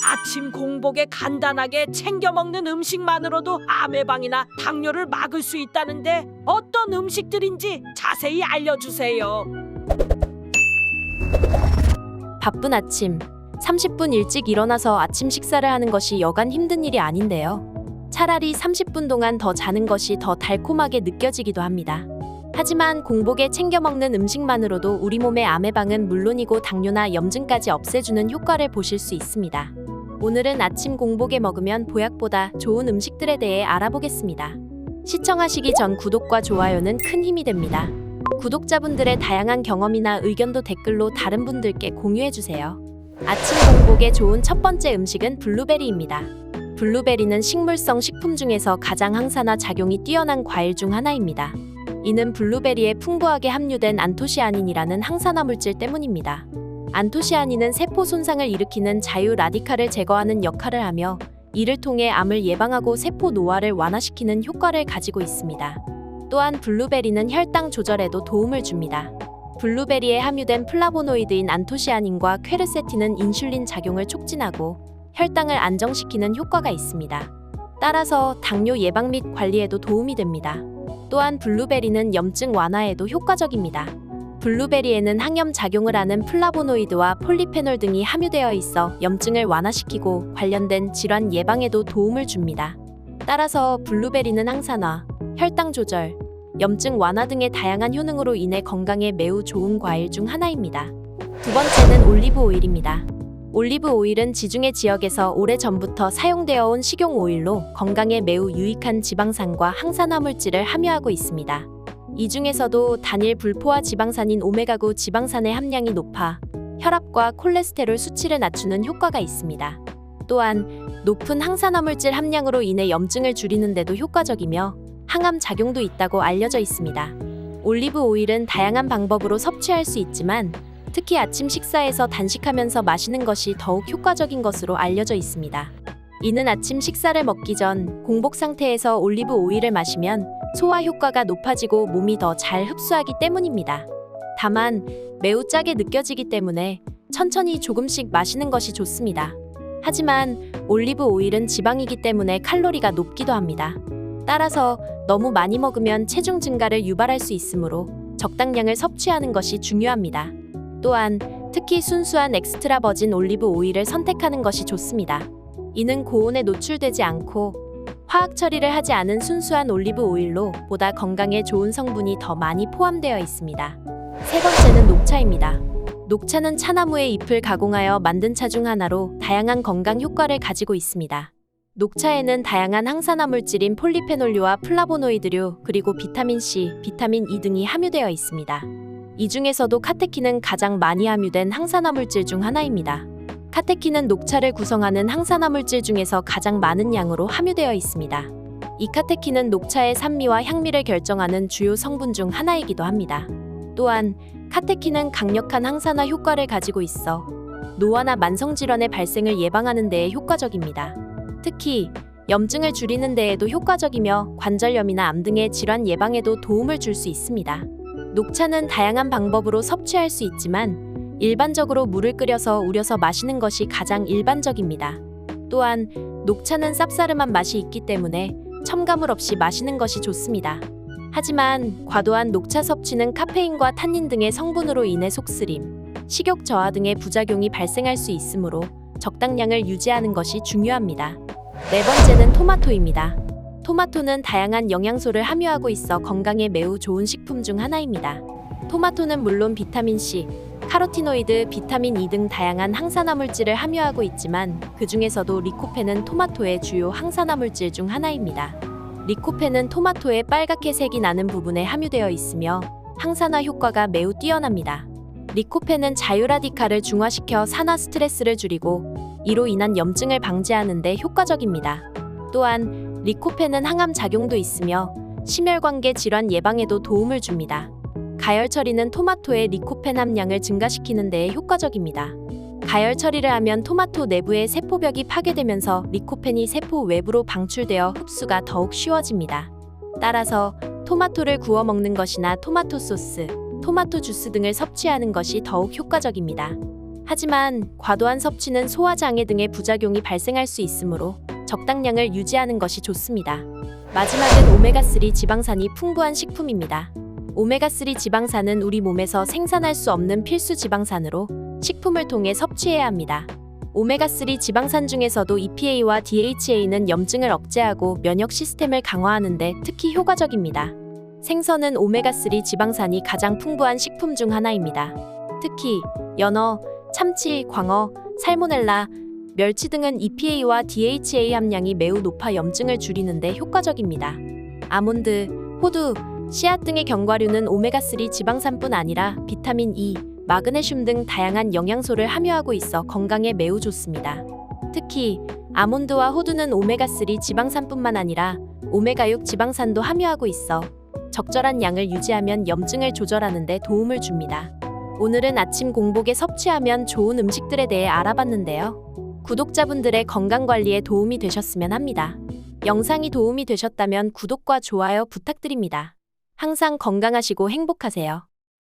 아침 공복에 간단하게 챙겨 먹는 음식만으로도 암 예방이나 당뇨를 막을 수 있다는데 어떤 음식들인지 자세히 알려주세요. 바쁜 아침, 30분 일찍 일어나서 아침 식사를 하는 것이 여간 힘든 일이 아닌데요. 차라리 30분 동안 더 자는 것이 더 달콤하게 느껴지기도 합니다. 하지만 공복에 챙겨 먹는 음식만으로도 우리 몸의 암 예방은 물론이고 당뇨나 염증까지 없애주는 효과를 보실 수 있습니다. 오늘은 아침 공복에 먹으면 보약보다 좋은 음식들에 대해 알아보겠습니다. 시청하시기 전 구독과 좋아요는 큰 힘이 됩니다. 구독자분들의 다양한 경험이나 의견도 댓글로 다른 분들께 공유해주세요. 아침 공복에 좋은 첫 번째 음식은 블루베리입니다. 블루베리는 식물성 식품 중에서 가장 항산화 작용이 뛰어난 과일 중 하나입니다. 이는 블루베리에 풍부하게 함유된 안토시아닌이라는 항산화 물질 때문입니다. 안토시아닌은 세포 손상을 일으키는 자유 라디칼을 제거하는 역할을 하며 이를 통해 암을 예방하고 세포 노화를 완화시키는 효과를 가지고 있습니다. 또한 블루베리는 혈당 조절에도 도움을 줍니다. 블루베리에 함유된 플라보노이드인 안토시아닌과 퀘르세틴은 인슐린 작용을 촉진하고 혈당을 안정시키는 효과가 있습니다. 따라서 당뇨 예방 및 관리에도 도움이 됩니다. 또한 블루베리는 염증 완화에도 효과적입니다. 블루베리에는 항염 작용을 하는 플라보노이드와 폴리페놀 등이 함유되어 있어 염증을 완화시키고 관련된 질환 예방에도 도움을 줍니다. 따라서 블루베리는 항산화, 혈당 조절, 염증 완화 등의 다양한 효능으로 인해 건강에 매우 좋은 과일 중 하나입니다. 두 번째는 올리브 오일입니다. 올리브 오일은 지중해 지역에서 오래전부터 사용되어 온 식용 오일로 건강에 매우 유익한 지방산과 항산화 물질을 함유하고 있습니다. 이 중에서도 단일 불포화 지방산인 오메가9 지방산의 함량이 높아 혈압과 콜레스테롤 수치를 낮추는 효과가 있습니다. 또한 높은 항산화 물질 함량으로 인해 염증을 줄이는 데도 효과적이며 항암 작용도 있다고 알려져 있습니다. 올리브 오일은 다양한 방법으로 섭취할 수 있지만 특히 아침 식사에서 단식하면서 마시는 것이 더욱 효과적인 것으로 알려져 있습니다. 이는 아침 식사를 먹기 전 공복 상태에서 올리브 오일을 마시면 소화 효과가 높아지고 몸이 더 잘 흡수하기 때문입니다. 다만 매우 짜게 느껴지기 때문에 천천히 조금씩 마시는 것이 좋습니다. 하지만 올리브 오일은 지방이기 때문에 칼로리가 높기도 합니다. 따라서 너무 많이 먹으면 체중 증가를 유발할 수 있으므로 적당량을 섭취하는 것이 중요합니다. 또한 특히 순수한 엑스트라 버진 올리브 오일을 선택하는 것이 좋습니다. 이는 고온에 노출되지 않고 화학 처리를 하지 않은 순수한 올리브 오일로 보다 건강에 좋은 성분이 더 많이 포함되어 있습니다. 세 번째는 녹차입니다. 녹차는 차나무의 잎을 가공하여 만든 차 중 하나로 다양한 건강 효과를 가지고 있습니다. 녹차에는 다양한 항산화 물질인 폴리페놀류와 플라보노이드류 그리고 비타민 C, 비타민 E 등이 함유되어 있습니다. 이 중에서도 카테킨은 가장 많이 함유된 항산화 물질 중 하나입니다. 카테킨은 녹차를 구성하는 항산화 물질 중에서 가장 많은 양으로 함유되어 있습니다. 이 카테킨은 녹차의 산미와 향미를 결정하는 주요 성분 중 하나이기도 합니다. 또한 카테킨은 강력한 항산화 효과를 가지고 있어 노화나 만성질환의 발생을 예방하는 데에 효과적입니다. 특히 염증을 줄이는 데에도 효과적이며 관절염이나 암 등의 질환 예방에도 도움을 줄 수 있습니다. 녹차는 다양한 방법으로 섭취할 수 있지만 일반적으로 물을 끓여서 우려서 마시는 것이 가장 일반적입니다. 또한 녹차는 쌉싸름한 맛이 있기 때문에 첨가물 없이 마시는 것이 좋습니다. 하지만 과도한 녹차 섭취는 카페인과 탄닌 등의 성분으로 인해 속쓰림, 식욕 저하 등의 부작용이 발생할 수 있으므로 적당량을 유지하는 것이 중요합니다. 네 번째는 토마토입니다. 토마토는 다양한 영양소를 함유하고 있어 건강에 매우 좋은 식품 중 하나입니다. 토마토는 물론 비타민C, 카로티노이드, 비타민 E 등 다양한 항산화 물질을 함유하고 있지만 그 중에서도 리코펜은 토마토의 주요 항산화 물질 중 하나입니다. 리코펜은 토마토의 빨갛게 색이 나는 부분에 함유되어 있으며 항산화 효과가 매우 뛰어납니다. 리코펜은 자유라디칼을 중화시켜 산화 스트레스를 줄이고 이로 인한 염증을 방지하는 데 효과적입니다. 또한 리코펜은 항암 작용도 있으며 심혈관계 질환 예방에도 도움을 줍니다. 가열 처리는 토마토의 리코펜 함량을 증가시키는 데에 효과적입니다. 가열 처리를 하면 토마토 내부의 세포벽이 파괴되면서 리코펜이 세포 외부로 방출되어 흡수가 더욱 쉬워집니다. 따라서 토마토를 구워 먹는 것이나 토마토 소스, 토마토 주스 등을 섭취하는 것이 더욱 효과적입니다. 하지만 과도한 섭취는 소화장애 등의 부작용이 발생할 수 있으므로 적당량을 유지하는 것이 좋습니다. 마지막은 오메가3 지방산이 풍부한 식품입니다. 오메가3 지방산은 우리 몸에서 생산할 수 없는 필수 지방산으로 식품을 통해 섭취해야 합니다. 오메가3 지방산 중에서도 EPA와 DHA는 염증을 억제하고 면역 시스템을 강화하는 데 특히 효과적입니다. 생선은 오메가3 지방산이 가장 풍부한 식품 중 하나입니다. 특히 연어, 참치, 광어, 살모넬라, 멸치 등은 EPA와 DHA 함량이 매우 높아 염증을 줄이는 데 효과적입니다. 아몬드, 호두, 씨앗 등의 견과류는 오메가3 지방산뿐 아니라 비타민 E, 마그네슘 등 다양한 영양소를 함유하고 있어 건강에 매우 좋습니다. 특히 아몬드와 호두는 오메가3 지방산뿐만 아니라 오메가6 지방산도 함유하고 있어 적절한 양을 유지하면 염증을 조절하는 데 도움을 줍니다. 오늘은 아침 공복에 섭취하면 좋은 음식들에 대해 알아봤는데요. 구독자분들의 건강관리에 도움이 되셨으면 합니다. 영상이 도움이 되셨다면 구독과 좋아요 부탁드립니다. 항상 건강하시고 행복하세요.